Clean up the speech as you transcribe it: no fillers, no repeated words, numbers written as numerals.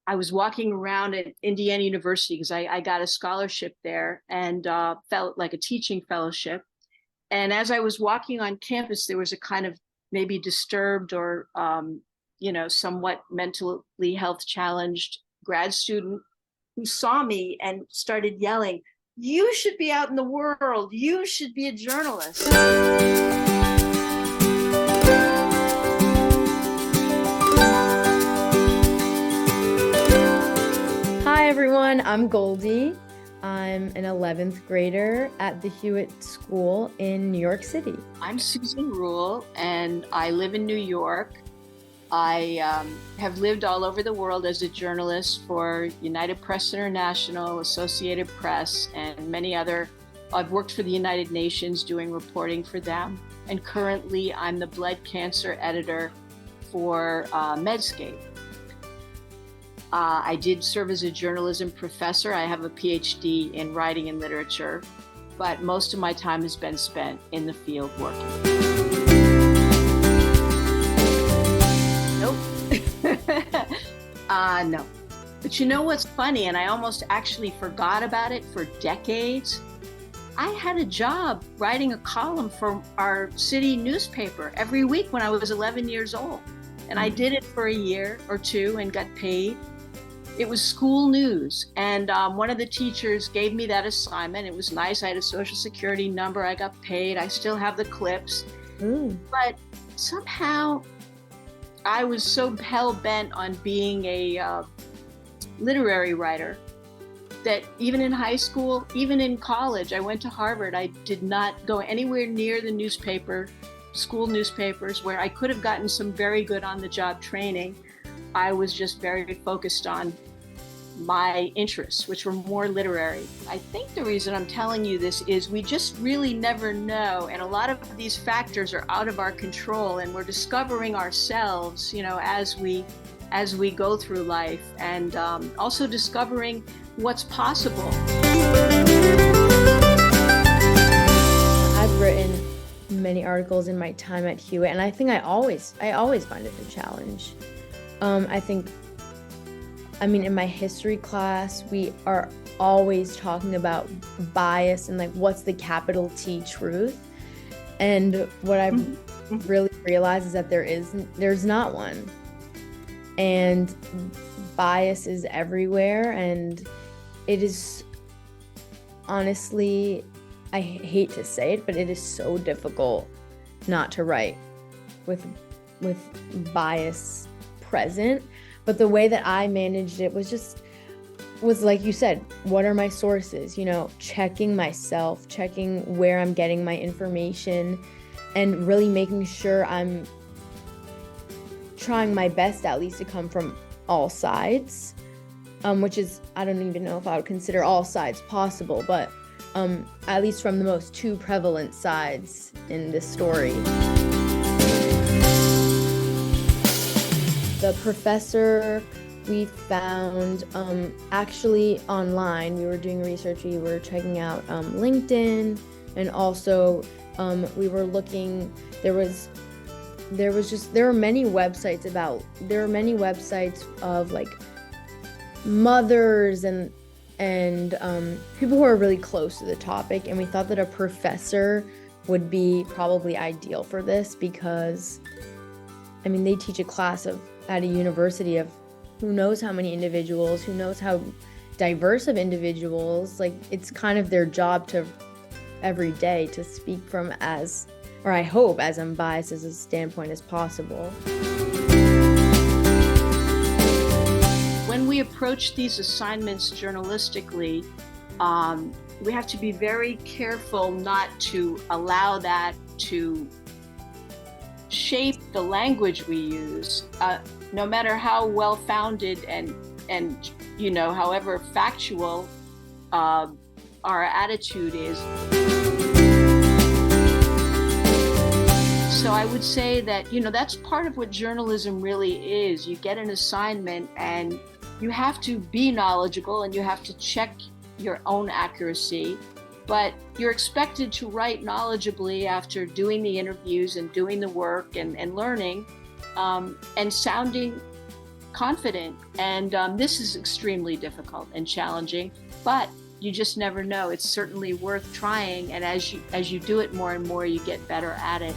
I was walking around at Indiana University because I got a scholarship there and felt like a teaching fellowship. And as I was walking on campus, there was a kind of maybe disturbed or, somewhat mentally health challenged grad student who saw me and started yelling, "You should be out in the world. You should be a journalist." Hi everyone, I'm Goldie. I'm an 11th grader at the Hewitt School in New York City. I'm Susan Ruel, and I live in New York. I have lived all over the world as a journalist for United Press International, Associated Press, and many other. I've worked for the United Nations doing reporting for them. And currently I'm the blood cancer editor for Medscape. I did serve as a journalism professor. I have a PhD in writing and literature, but most of my time has been spent in the field working. Nope. No. But you know what's funny, and I almost actually forgot about it for decades? I had a job writing a column for our city newspaper every week when I was 11 years old. And I did it for a year or two and got paid. It was school news, and one of the teachers gave me that assignment. It was nice. I had a social security number. I got paid. I still have the clips. But somehow I was so hell-bent on being a literary writer that even in high school, even in college, I went to Harvard. I did not go anywhere near the school newspapers, where I could have gotten some very good on-the-job training. I was just very focused on my interests, which were more literary. I think the reason I'm telling you this is we just really never know, and a lot of these factors are out of our control, and we're discovering ourselves, as we go through life, and also discovering what's possible. I've written many articles in my time at Hewitt, and I think I always find it a challenge. In my history class, we are always talking about bias and like what's the capital T truth. And what I've really realized is that there's not one. And bias is everywhere, and it is, honestly, I hate to say it, but it is so difficult not to write with bias present. But the way that I managed it was like you said, what are my sources? Checking myself, checking where I'm getting my information, and really making sure I'm trying my best at least to come from all sides, which is, I don't even know if I would consider all sides possible, but at least from the most two prevalent sides in this story. The professor we found actually online. We were doing research. We were checking out LinkedIn, and also we were looking. There were many websites of like mothers and people who are really close to the topic, and we thought that a professor would be probably ideal for this because they teach a class at a university of who knows how many individuals, who knows how diverse of individuals. Like, it's kind of their job to every day to speak from I hope as unbiased as a standpoint as possible. When we approach these assignments journalistically, we have to be very careful not to allow that to shape the language we use, no matter how well-founded and however factual our attitude is. So I would say that, that's part of what journalism really is. You get an assignment and you have to be knowledgeable and you have to check your own accuracy, but you're expected to write knowledgeably after doing the interviews and doing the work and learning, and sounding confident. And this is extremely difficult and challenging, but you just never know. It's certainly worth trying. And as you do it more and more, you get better at it.